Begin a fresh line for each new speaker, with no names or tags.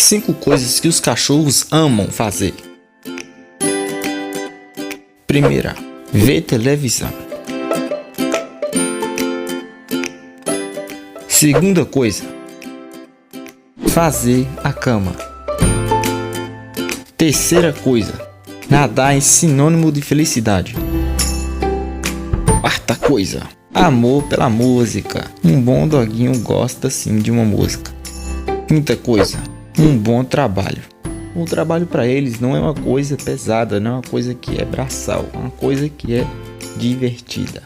5 coisas que os cachorros amam fazer. Primeira, ver televisão. Segunda coisa, fazer a cama. Terceira coisa, nadar é sinônimo de felicidade. Quarta coisa, amor pela música. Um bom doguinho gosta sim de uma música. Quinta coisa, um bom trabalho. O trabalho para eles não é uma coisa pesada, não é uma coisa que é braçal, é uma coisa que é divertida.